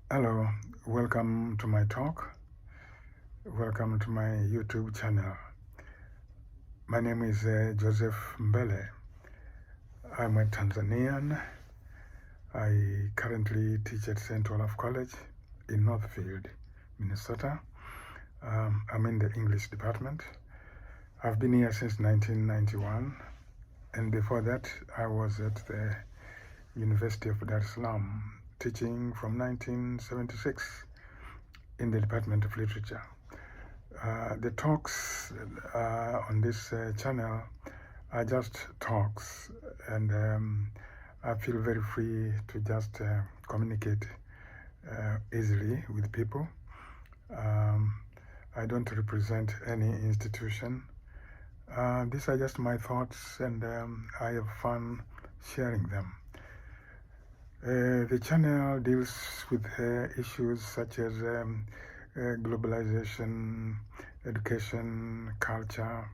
Hello, welcome to my talk. Welcome to my YouTube channel. My name is Joseph Mbele. I'm a Tanzanian. I currently teach at St. Olaf College in Northfield, Minnesota. I'm in the English department. I've been here since 1991, and before that I was at the University of Dar es Salaam teaching from 1976 in the Department of Literature. The talks on this channel are just talks, and I feel very free to just communicate easily with people. I don't represent any institution. These are just my thoughts, and I have fun sharing them. The channel deals with issues such as globalization, education, culture,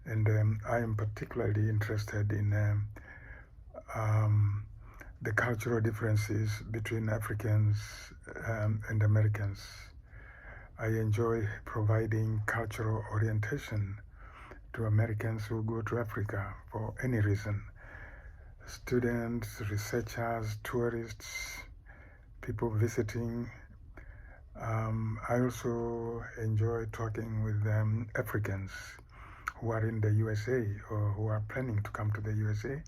and I am particularly interested in the cultural differences between Africans and Americans. I enjoy providing cultural orientation to Americans who go to Africa for any reason. Students, researchers, tourists, people visiting. I also enjoy talking with Africans who are in the USA or who are planning to come to the USA,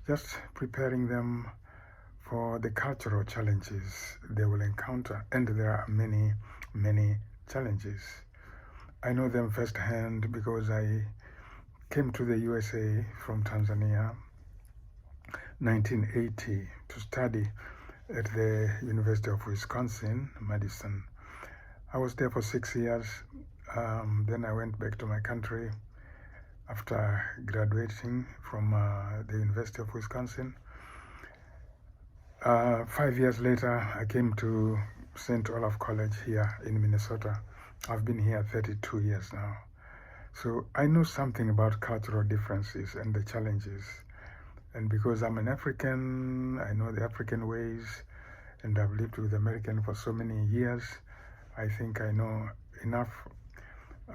just preparing them for the cultural challenges they will encounter. And there are many, many challenges. I know them firsthand because I came to the USA from Tanzania 1980 to study at the University of Wisconsin, Madison. I was there for 6 years. Then I went back to my country after graduating from the University of Wisconsin. 5 years later, I came to St. Olaf College here in Minnesota. I've been here 32 years now. So I know something about cultural differences and the challenges. And because I'm an African, I know the African ways, and I've lived with Americans for so many years. I think I know enough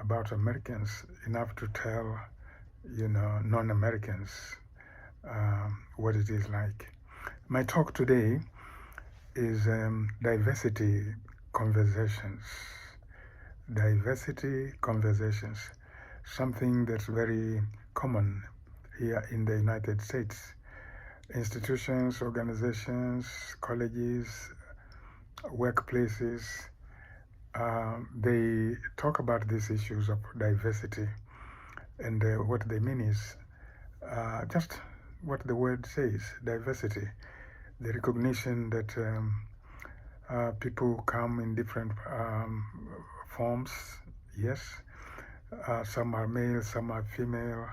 about Americans, enough to tell, non-Americans what it is like. My talk today is diversity conversations. Diversity conversations, something that's very common here in the United States. Institutions, organizations, colleges, workplaces, they talk about these issues of diversity. And what they mean is just what the word says, diversity. The recognition that people come in different forms, yes. Some are male, some are female.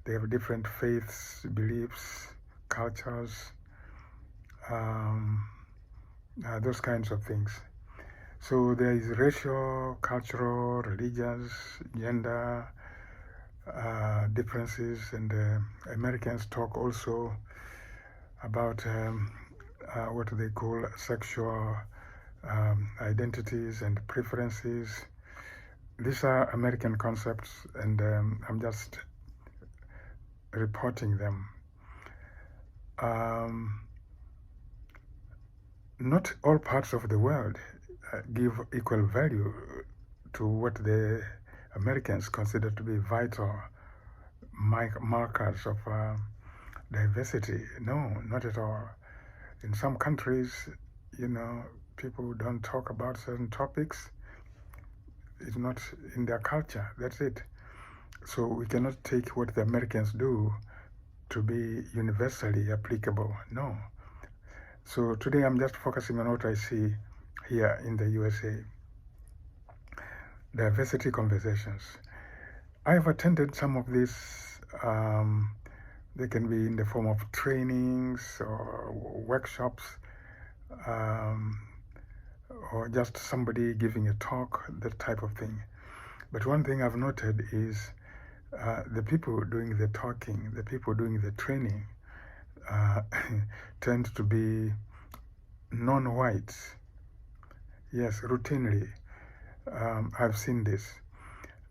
They have different faiths, beliefs, cultures, those kinds of things. So there is racial, cultural, religious, gender differences, and Americans talk also about what they call sexual identities and preferences. These are American concepts, and I'm just reporting them. Not all parts of the world give equal value to what the Americans consider to be vital markers of diversity. No, not at all. In some countries, people don't talk about certain topics. It's not in their culture. That's it. So we cannot take what the Americans do to be universally applicable. No. So today I'm just focusing on what I see here in the USA. Diversity conversations. I've attended some of these. They can be in the form of trainings or workshops, or just somebody giving a talk, that type of thing. But one thing I've noted is the people doing the talking, the people doing the training tend to be non-whites, Yes, routinely. I've seen this.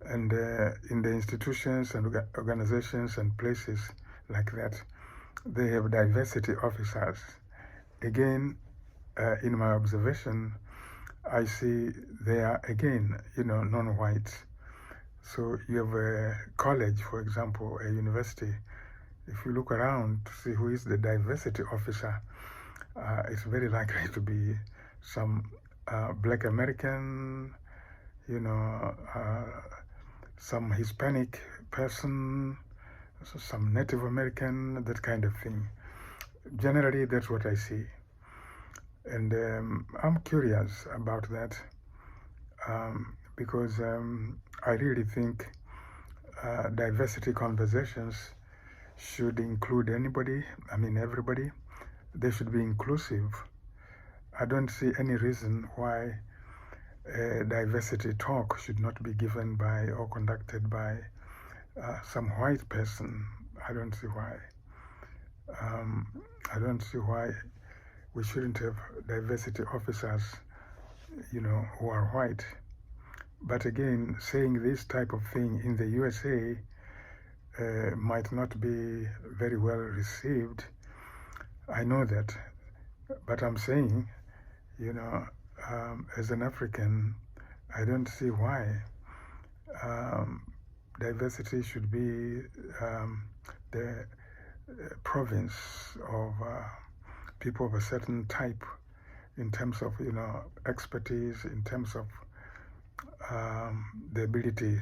And in the institutions and organizations and places like that, they have diversity officers. Again, in my observation, I see they are again, non-whites. So you have a college, for example, a university. If you look around to see who is the diversity officer, it's very likely to be some Black American, some Hispanic person, some Native American, that kind of thing. Generally, that's what I see. And I'm curious about that because I really think diversity conversations should include anybody, everybody. They should be inclusive. I don't see any reason why diversity talk should not be given by or conducted by some white person. I don't see why. I don't see why we shouldn't have diversity officers, who are white. But again, saying this type of thing in the USA might not be very well received. I know that. But I'm saying, as an African, I don't see why diversity should be the province of people of a certain type in terms of, expertise, in terms of the ability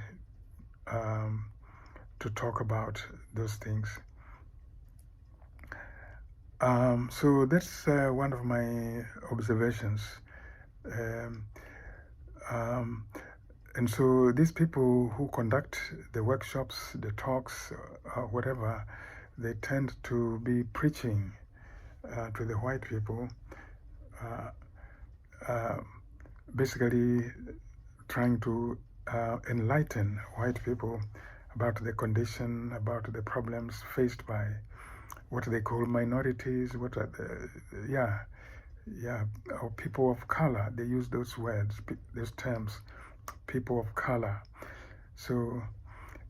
to talk about those things. So that's one of my observations. And so these people who conduct the workshops, the talks, whatever, they tend to be preaching to the white people, basically trying to enlighten white people about the condition, about the problems faced by what they call minorities, what are or people of color. They use those words, those terms, people of color. So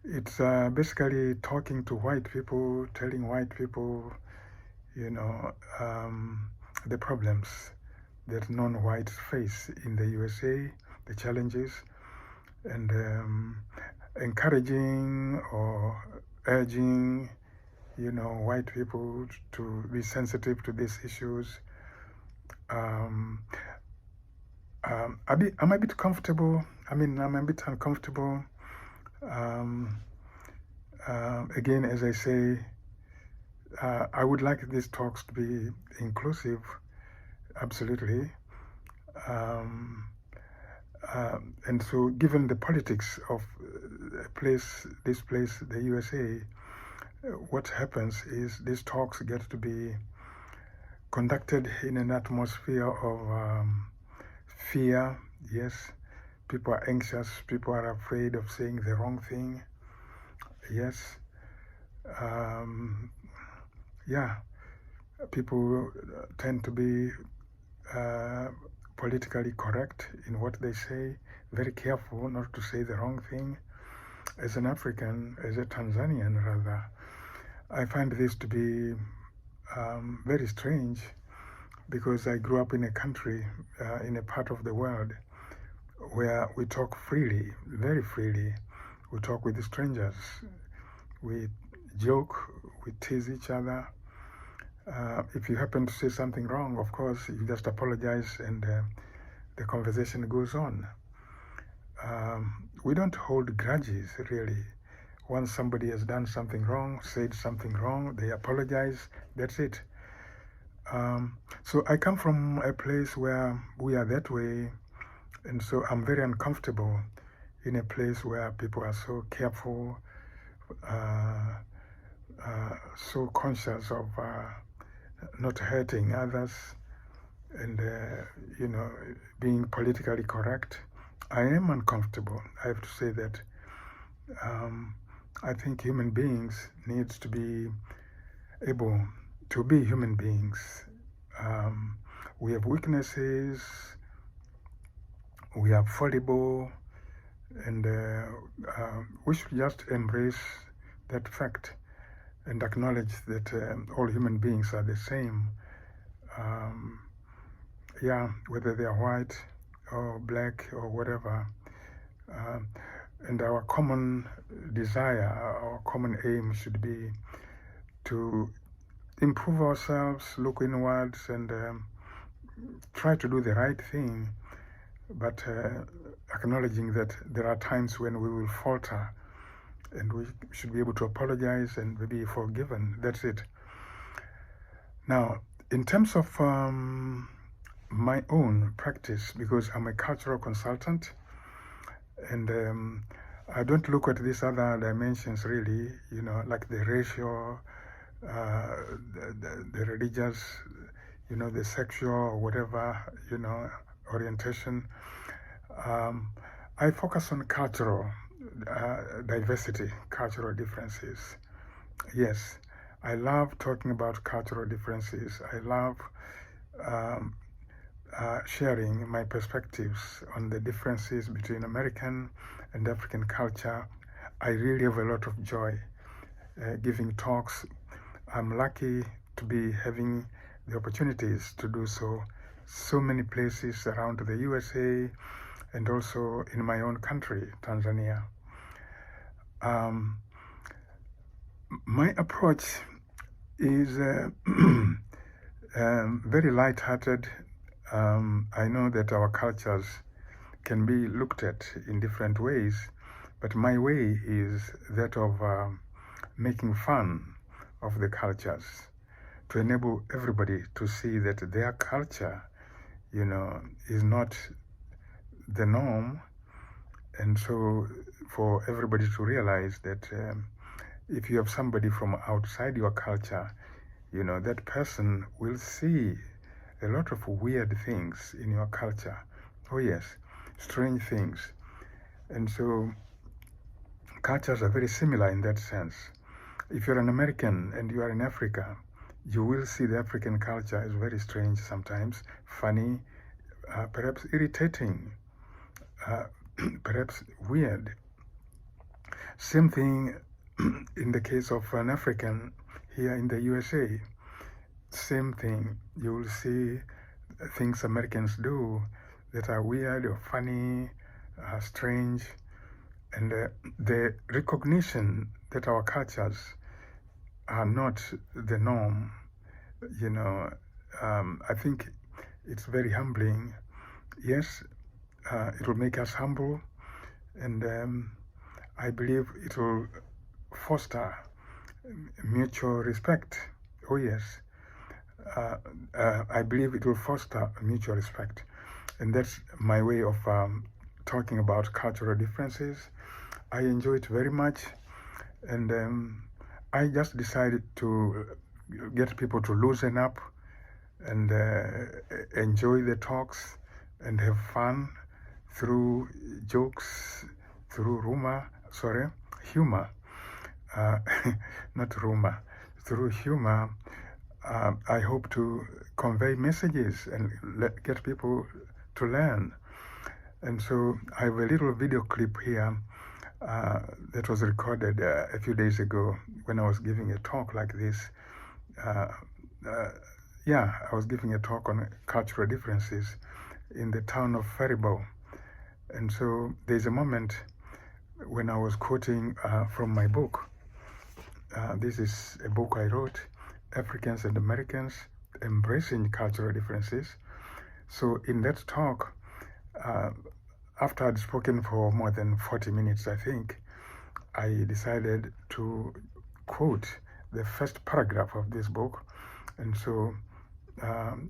it's basically talking to white people, telling white people, the problems that non-whites face in the USA, the challenges, and encouraging or urging, white people to be sensitive to these issues. I'm a bit comfortable. I'm a bit uncomfortable. Again, as I say, I would like these talks to be inclusive, absolutely. And so, given the politics of this place, the USA, what happens is these talks get to be conducted in an atmosphere of fear. Yes, people are anxious, people are afraid of saying the wrong thing. Yes, people tend to be politically correct in what they say, very careful not to say the wrong thing. As an African, as a Tanzanian rather, I find this to be very strange because I grew up in a country, in a part of the world where we talk freely, very freely. We talk with strangers, we joke, we tease each other. If you happen to say something wrong, of course, you just apologize and the conversation goes on. We don't hold grudges, really. Once somebody has done something wrong, said something wrong, they apologize, that's it. So I come from a place where we are that way, and so I'm very uncomfortable in a place where people are so careful, so conscious of not hurting others, and being politically correct. I am uncomfortable. I have to say that. I think human beings need to be able to be human beings. We have weaknesses. we have Faribault, and we should just embrace that fact and acknowledge that all human beings are the same. Yeah, whether they are white or black or whatever. And our common desire, our common aim should be to improve ourselves, look inwards, and try to do the right thing, but acknowledging that there are times when we will falter, and we should be able to apologize and be forgiven. That's it. Now, in terms of my own practice, because I'm a cultural consultant, and I don't look at these other dimensions really, like the racial, the religious, the sexual or whatever, orientation. I focus on cultural diversity, cultural differences. Yes, I love talking about cultural differences. I love sharing my perspectives on the differences between American and African culture. I really have a lot of joy giving talks. I'm lucky to be having the opportunities to do so many places around the USA and also in my own country, Tanzania. My approach is very light-hearted. I know that our cultures can be looked at in different ways, but my way is that of making fun of the cultures, to enable everybody to see that their culture, is not the norm, and so for everybody to realize that if you have somebody from outside your culture, that person will see a lot of weird things in your culture. Oh yes, strange things. And so cultures are very similar in that sense. If you're an American and you are in Africa, you will see the African culture is very strange sometimes, funny, perhaps irritating, perhaps weird. Same thing in the case of an African here in the USA. Same thing. You will see things Americans do that are weird or funny, strange, and the recognition that our cultures are not the norm, I think it's very humbling. Yes, it will make us humble, and I believe it will foster mutual respect. Oh yes, I believe it will foster mutual respect, and that's my way of talking about cultural differences. I enjoy it very much, and I just decided to get people to loosen up and enjoy the talks and have fun through jokes, through humor, not rumor, through humor. I hope to convey messages and get people to learn. And so I have a little video clip here that was recorded a few days ago when I was giving a talk like this. I was giving a talk on cultural differences in the town of Faribault. And so there's a moment when I was quoting from my book. This is a book I wrote, Africans and Americans Embracing Cultural Differences. So in that talk, after I'd spoken for more than 40 minutes, I think, I decided to quote the first paragraph of this book. And so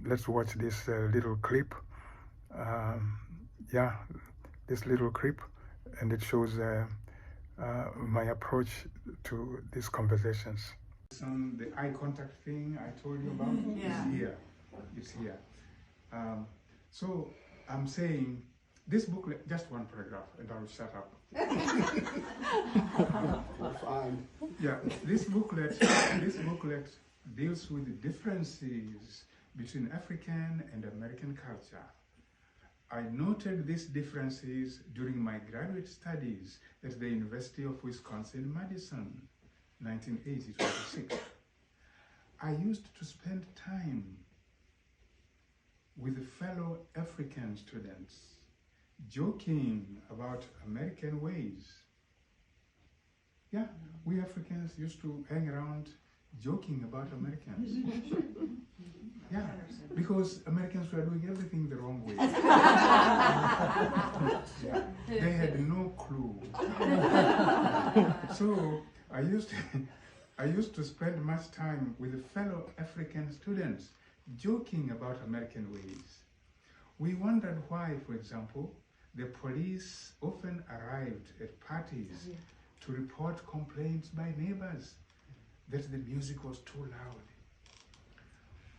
let's watch this little clip. This little clip, and it shows my approach to these conversations. The eye contact thing I told you about is here. It's here. So I'm saying this booklet, just one paragraph, and I'll shut up. Fine. Yeah, this booklet deals with the differences between African and American culture. I noted these differences during my graduate studies at the University of Wisconsin-Madison, 1980-26. I used to spend time with fellow African students, joking about American ways. Yeah, we Africans used to hang around joking about Americans. Yeah, because Americans were doing everything the wrong way. Yeah, they had no clue. So I used to spend much time with fellow African students joking about American ways. We wondered why, for example, the police often arrived at parties to report complaints by neighbors that the music was too loud.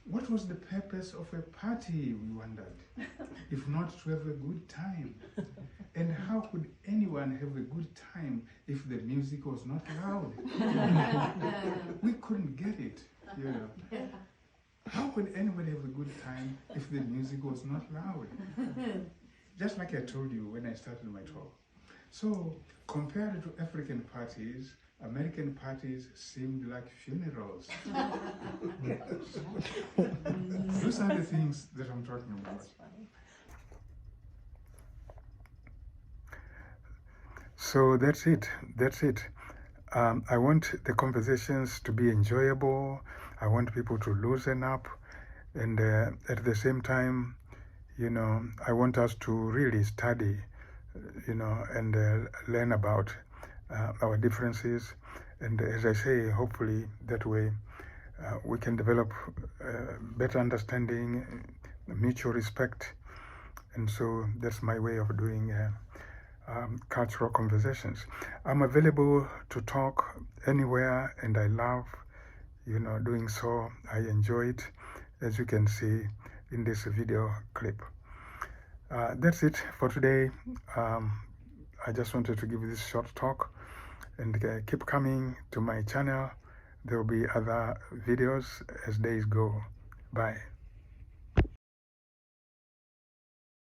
What was the purpose of a party, we wondered, if not to have a good time? And how could anyone have a good time if the music was not loud? We couldn't get it. Yeah. How could anybody have a good time if the music was not loud? Just like I told you when I started my talk. So, compared to African parties, American parties seemed like funerals. Those are the things that I'm talking about. So that's it. That's it. I want the conversations to be enjoyable. I want people to loosen up. And at the same time, I want us to really study, and learn about our differences. And as I say, hopefully that way we can develop better understanding, mutual respect. And so that's my way of doing cultural conversations. I'm available to talk anywhere, and I love, doing so. I enjoy it, as you can see in this video clip. That's it for today. I just wanted to give you this short talk, and keep coming to my channel. There will be other videos as days go by.